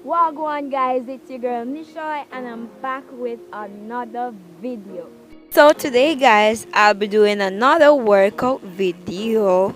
Wagwan guys, it's your girl Nishoy and I'm back with another video. So today guys, I'll be doing another workout video.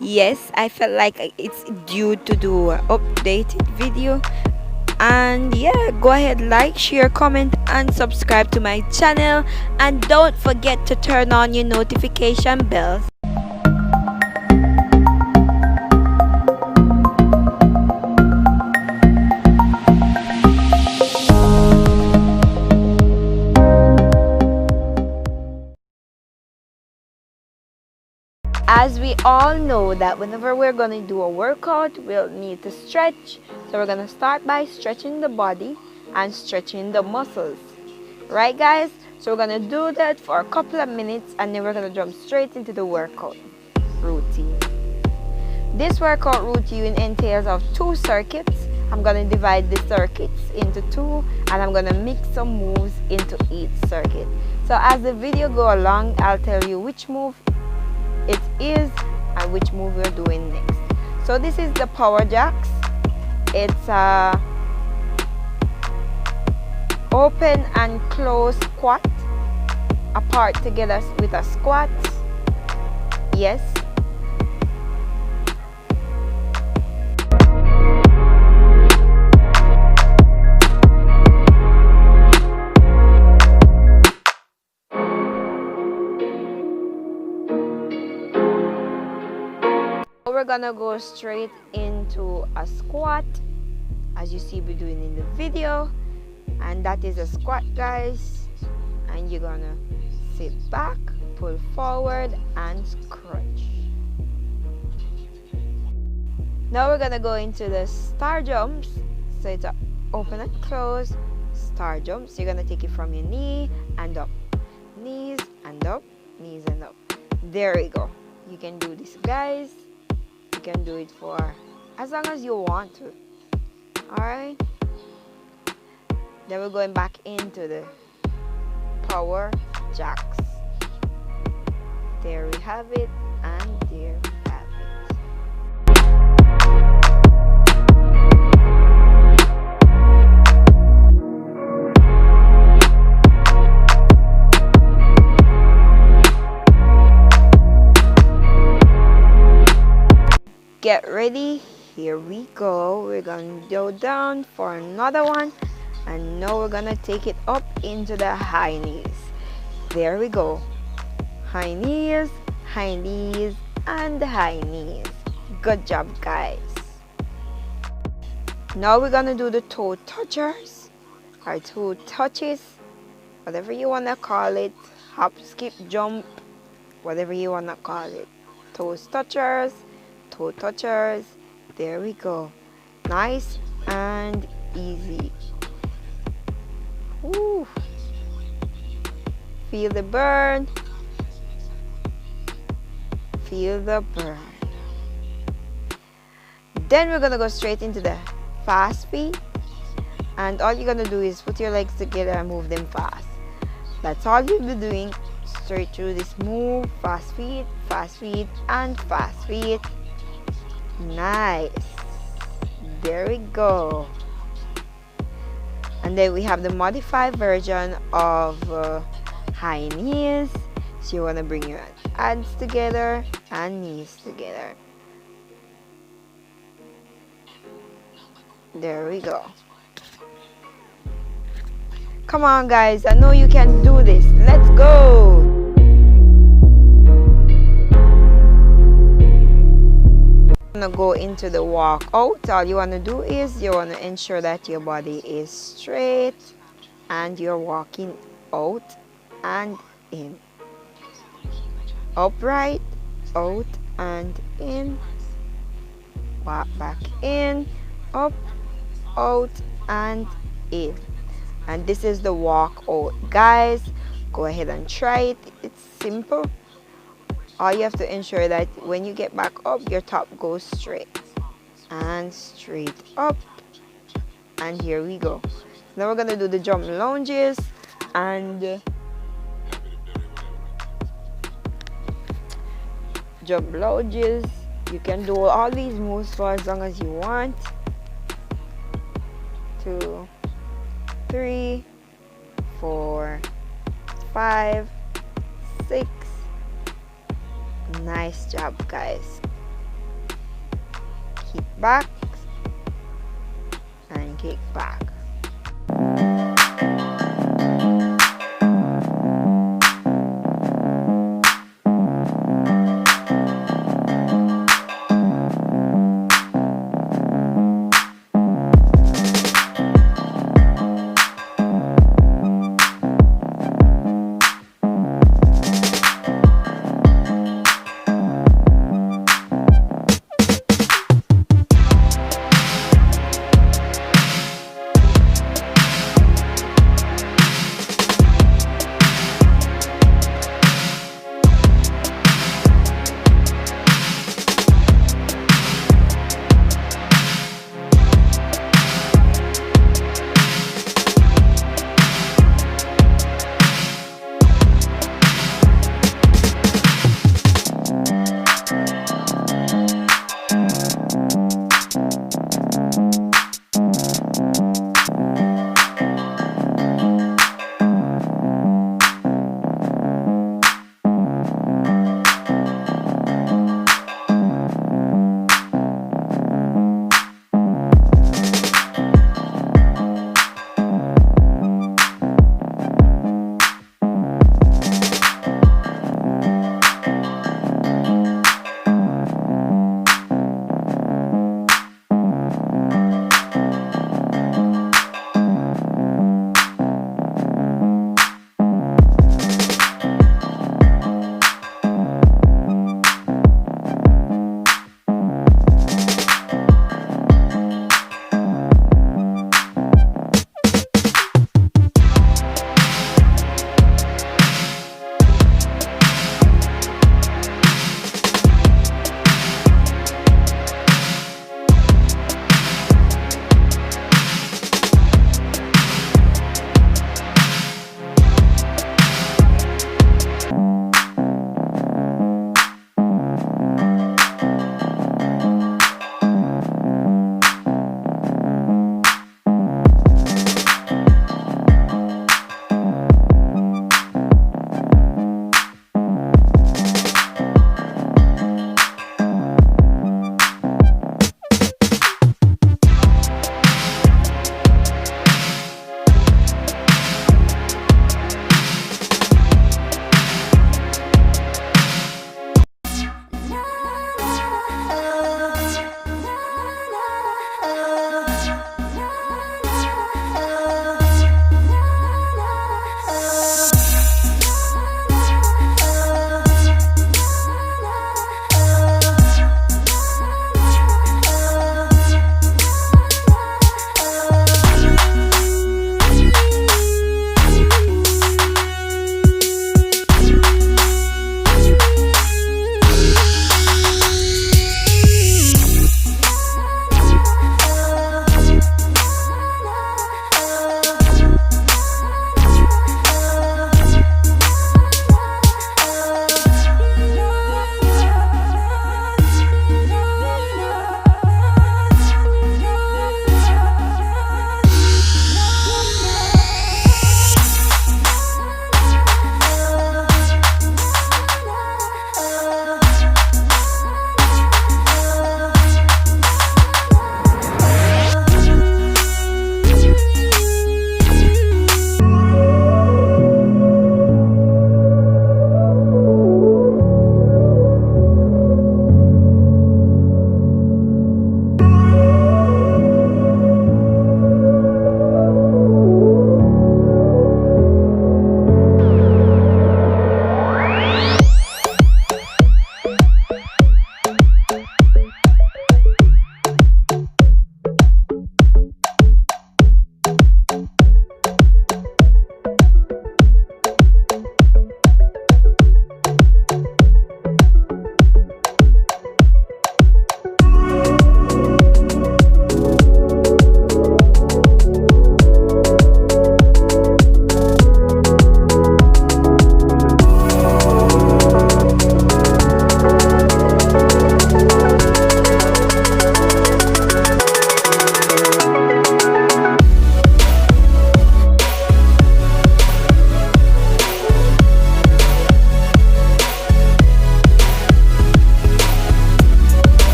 Yes, I felt like it's due to do an updated video. And yeah, go ahead, like, share, comment and subscribe to my channel, and don't forget to turn on your notification bells. As we all know that whenever we're going to do a workout, we'll need to stretch. So we're going to start by stretching the body and stretching the muscles. Right guys? So we're going to do that for a couple of minutes and then we're going to jump straight into the workout routine. This workout routine entails of 2 circuits. I'm going to divide the circuits into 2 and I'm going to mix some moves into each circuit. So as the video go along, I'll tell you which move it is and which move we're doing next. So this is the power jacks. It's a open and close squat apart together with a squat. Yes. We're gonna go straight into a squat as you see me doing in the video, and that is a squat guys, and you're gonna sit back, pull forward and crunch. Now we're gonna go into the star jumps. So it's a open and close star jumps. You're gonna take it from your knee and up, knees and up, knees and up. There we go. You can do this guys. You can do it for as long as you want to. Alright, then we're going back into the power jacks. There we have it, and there we have it. Get ready, here we go. We're gonna go down for another one, and now we're gonna take it up into the high knees. There we go. High knees, and high knees. Good job guys. Now we're gonna do the toe touchers or toe touches, whatever you wanna call it. Hop, skip, jump, whatever you wanna call it. Toes touchers, toe touchers. There we go. Nice and easy. Woo. Feel the burn. Feel the burn. Then we're gonna go straight into the fast feet, and all you're gonna do is put your legs together and move them fast. That's all you'll be doing straight through this move. Fast feet and fast feet. Nice. There we go. And then we have the modified version of high knees. So you want to bring your hands together and knees together. There we go. Come on guys, I know you can do this. Let's go. Gonna go into the walk out. All you want to do is you want to ensure that your body is straight and you're walking out and in, upright, out and in, walk back in, up, out and in. And this is the walk out guys. Go ahead and try it. It's simple. All you have to ensure that when you get back up, your top goes straight and straight up. And here we go. Now we're gonna do the jump lunges and jump lunges. You can do all these moves for as long as you want. 2, 3, 4, 5, 6. Nice job, guys. Kick back and kick back.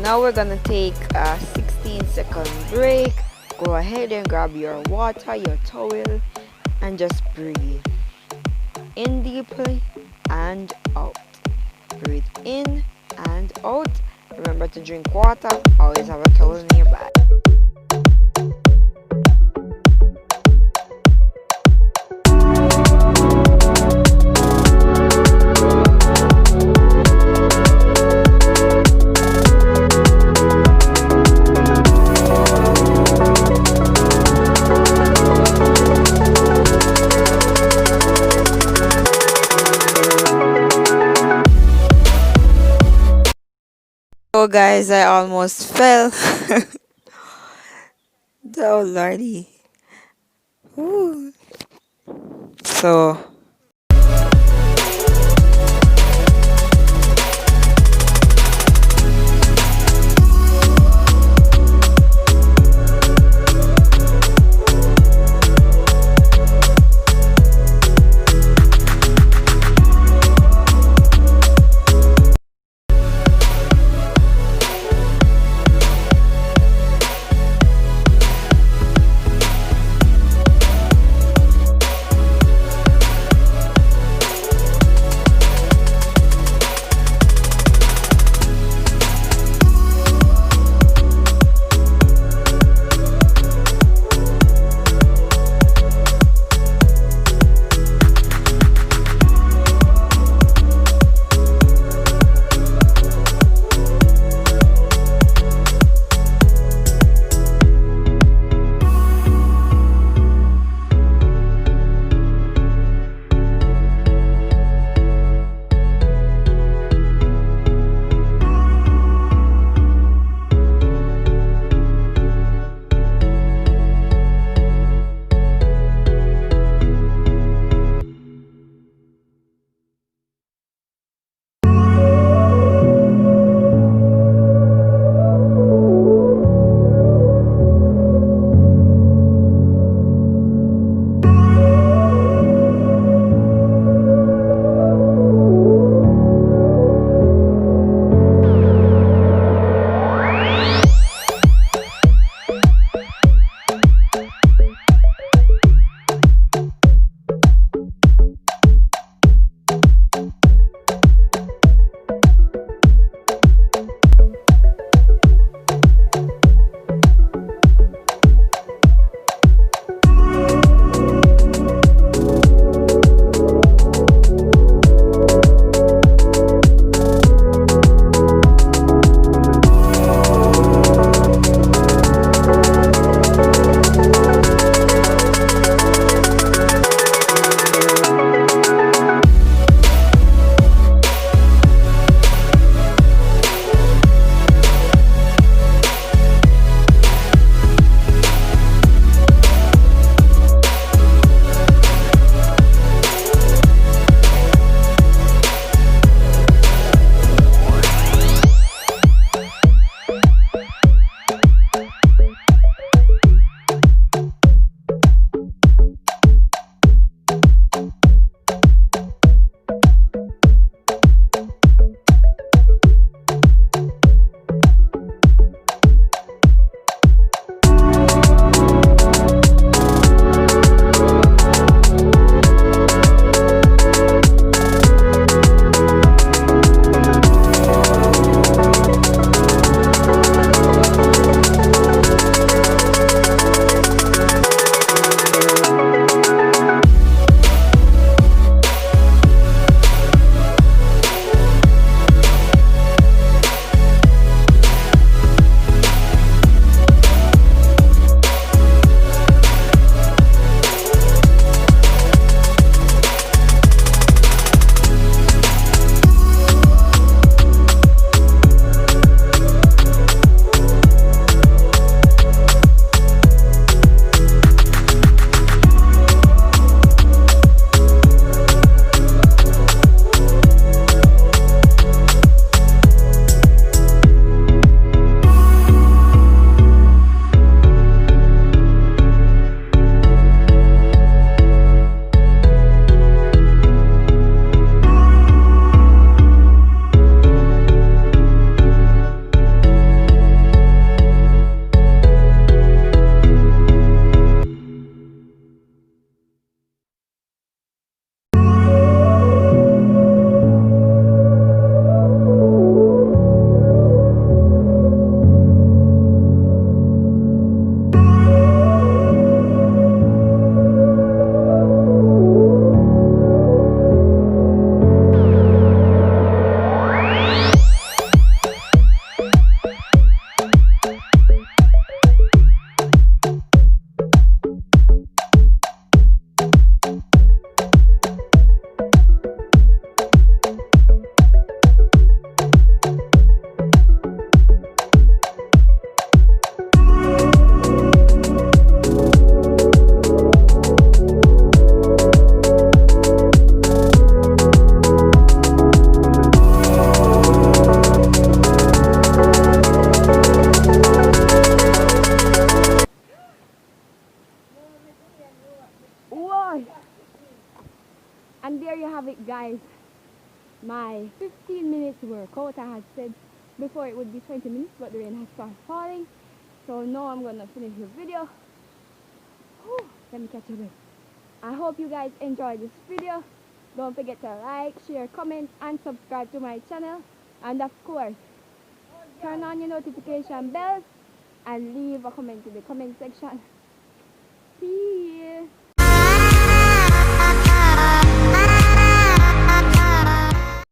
now we're gonna take a 16-second break. Go ahead and grab your water, your towel, and just breathe in deeply and out. Breathe in and out. Remember to drink water. Always have a towel in your bag. Oh guys, I almost fell. Oh lordy. Woo. So guys, my 15 minutes workout. I had said before it would be 20 minutes, but the rain has started falling. So now I'm gonna finish the video. Whew, let me catch a breath. I hope you guys enjoyed this video. Don't forget to like, share, comment, and subscribe to my channel. And of course, turn on your notification bells and leave a comment in the comment section. See you.